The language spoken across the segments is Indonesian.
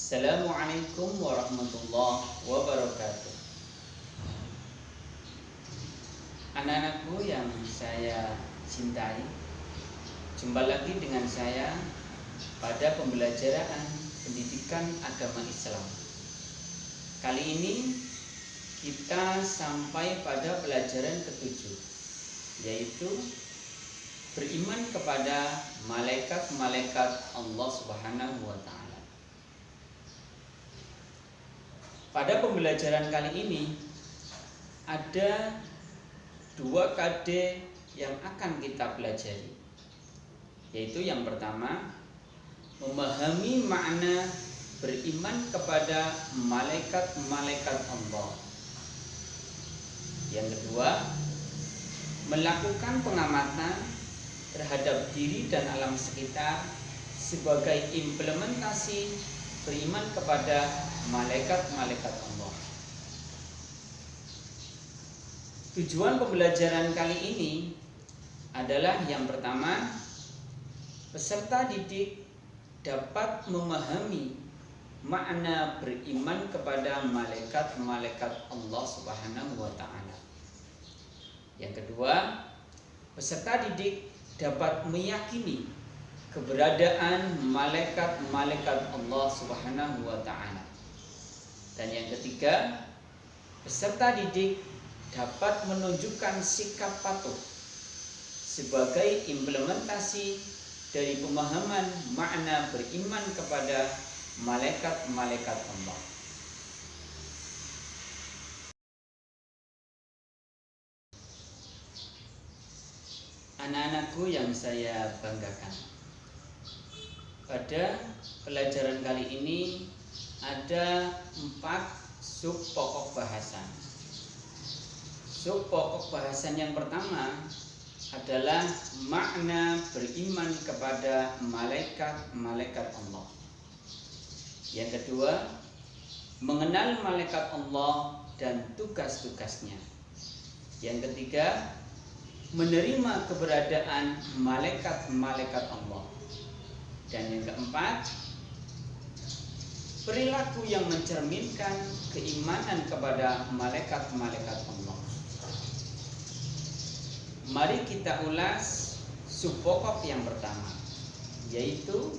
Assalamualaikum warahmatullahi wabarakatuh. Anak-anakku yang saya cintai, jumpa lagi dengan saya pada pembelajaran pendidikan agama Islam. Kali ini kita sampai pada pelajaran ketujuh, yaitu beriman kepada malaikat-malaikat Allah Subhanahu wa Ta'ala. Pada pembelajaran kali ini ada dua KD yang akan kita pelajari, yaitu yang pertama, memahami makna beriman kepada malaikat-malaikat Allah. Yang kedua, melakukan pengamatan terhadap diri dan alam sekitar sebagai implementasi beriman kepada malaikat-malaikat Allah. Tujuan pembelajaran kali ini adalah yang pertama, peserta didik dapat memahami makna beriman kepada malaikat-malaikat Allah Subhanahu wa Ta'ala. Yang kedua, peserta didik dapat meyakini keberadaan malaikat-malaikat Allah Subhanahu wa Ta'ala. Dan yang ketiga, peserta didik dapat menunjukkan sikap patuh sebagai implementasi dari pemahaman makna beriman kepada malaikat-malaikat Allah. Anak-anakku yang saya banggakan, pada pelajaran kali ini ada 4 sub pokok bahasan. Sub pokok bahasan yang pertama adalah makna beriman kepada malaikat-malaikat Allah. Yang kedua, mengenal malaikat Allah dan tugas-tugasnya. Yang ketiga, menerima keberadaan malaikat-malaikat Allah. Dan yang keempat, perilaku yang mencerminkan keimanan kepada malaikat-malaikat Allah. Mari kita ulas sub pokok yang pertama, yaitu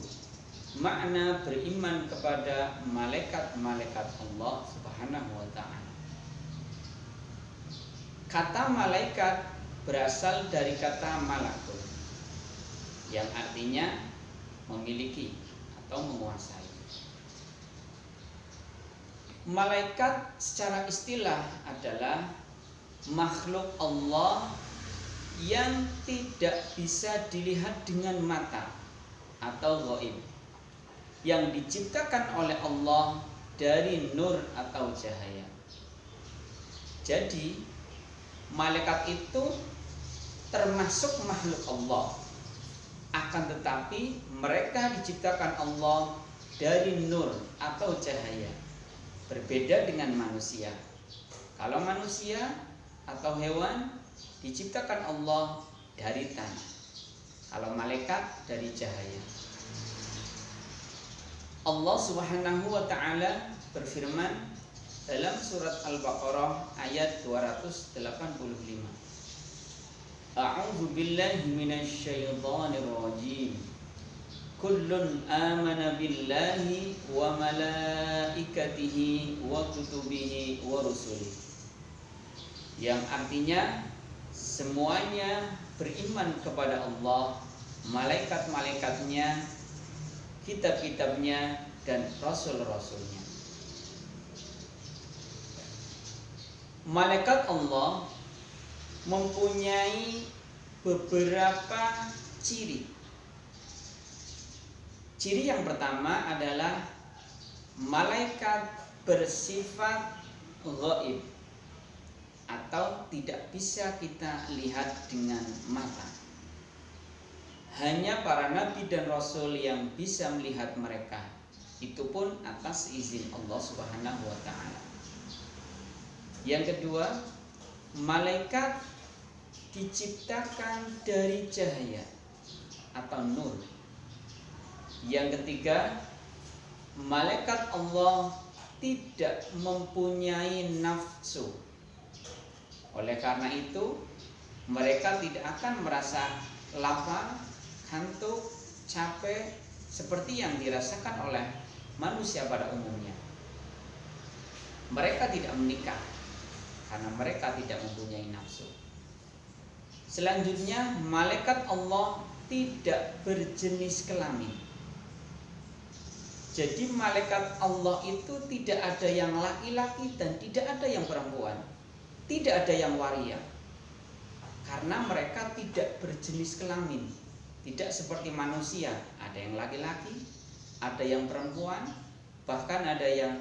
makna beriman kepada malaikat-malaikat Allah Subhanahu wa Ta'ala. Kata malaikat berasal dari kata malakun, yang artinya memiliki atau menguasai. Malaikat secara istilah adalah makhluk Allah yang tidak bisa dilihat dengan mata atau ghaib, yang diciptakan oleh Allah dari nur atau cahaya. Jadi malaikat itu termasuk makhluk Allah, akan tetapi mereka diciptakan Allah dari nur atau cahaya, berbeda dengan manusia. Kalau manusia atau hewan diciptakan Allah dari tanah, kalau malaikat dari cahaya. Allah Subhanahu wa Ta'ala berfirman dalam surat Al-Baqarah ayat 285. A'udzu billahi minasy syaithanir rajim. Kullun amana billahi wa malaikatihi wa kutubihi wa rusulihi. Yang artinya semuanya beriman kepada Allah, malaikat-malaikatnya, kitab-kitabnya, dan rasul-rasulnya. Malaikat Allah mempunyai beberapa ciri. Ciri yang pertama adalah malaikat bersifat ghaib atau tidak bisa kita lihat dengan mata. Hanya para nabi dan rasul yang bisa melihat mereka, itu pun atas izin Allah Subhanahu wa Ta'ala. Yang kedua, malaikat diciptakan dari cahaya atau nur. Yang ketiga, malaikat Allah tidak mempunyai nafsu. Oleh karena itu, mereka tidak akan merasa lapar, kantuk, capek seperti yang dirasakan oleh manusia pada umumnya. Mereka tidak menikah karena mereka tidak mempunyai nafsu. Selanjutnya, malaikat Allah tidak berjenis kelamin. Jadi malaikat Allah itu tidak ada yang laki-laki dan tidak ada yang perempuan, tidak ada yang waria. Karena mereka tidak berjenis kelamin, tidak seperti manusia, ada yang laki-laki, ada yang perempuan, bahkan ada yang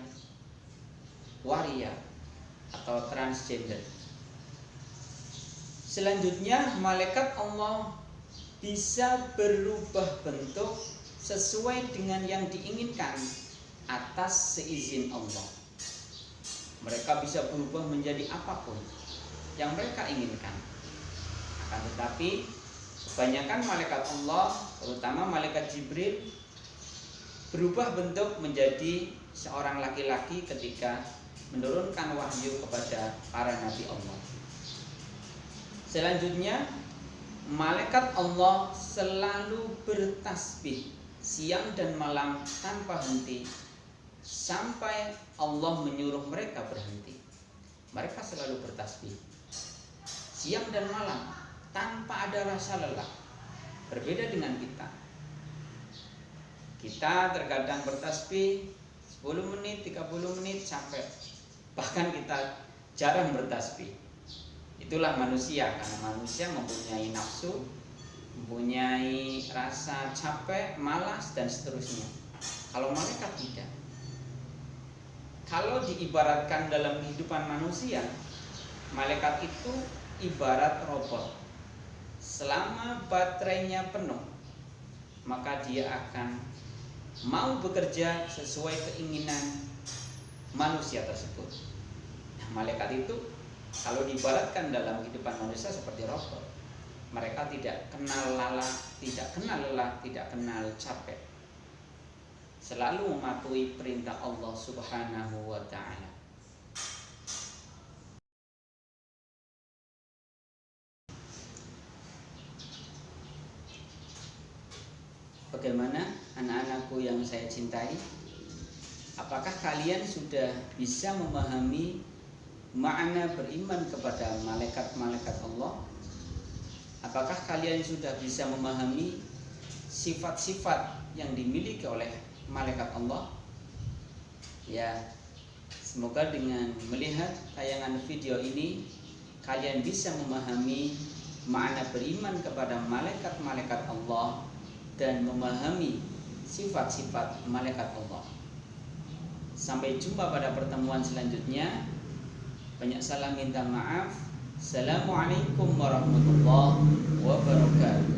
waria atau transgender. Selanjutnya, malaikat Allah bisa berubah bentuk sesuai dengan yang diinginkan atas seizin Allah. Mereka bisa berubah menjadi apapun yang mereka inginkan. Akan tetapi kebanyakan malaikat Allah, terutama malaikat Jibril, berubah bentuk menjadi seorang laki-laki ketika menurunkan wahyu kepada para nabi Allah. Selanjutnya, malaikat Allah selalu bertasbih siang dan malam tanpa henti sampai Allah menyuruh mereka berhenti. Mereka selalu bertasbih siang dan malam tanpa ada rasa lelah. Berbeda dengan kita. Kita terkadang bertasbih 10 menit, 30 menit capek. Bahkan kita jarang bertasbih. Itulah manusia, karena manusia mempunyai nafsu, mempunyai rasa capek, malas, dan seterusnya. Kalau malaikat tidak. Kalau diibaratkan dalam kehidupan manusia, malaikat itu ibarat robot. Selama baterainya penuh, maka dia akan mau bekerja sesuai keinginan manusia tersebut. Nah, malaikat itu kalau diibaratkan dalam kehidupan manusia seperti robot. Mereka tidak kenal lelah, tidak kenal capek. Selalu mematuhi perintah Allah Subhanahu wa ta'ala. Bagaimana anak-anakku yang saya cintai? Apakah kalian sudah bisa memahami makna beriman kepada malaikat-malaikat Allah? Apakah kalian sudah bisa memahami sifat-sifat yang dimiliki oleh malaikat Allah? Ya, semoga dengan melihat tayangan video ini kalian bisa memahami makna beriman kepada malaikat-malaikat Allah dan memahami sifat-sifat malaikat Allah. Sampai jumpa pada pertemuan selanjutnya. Banyak salam minta maaf. Assalamualaikum warahmatullahi wabarakatuh.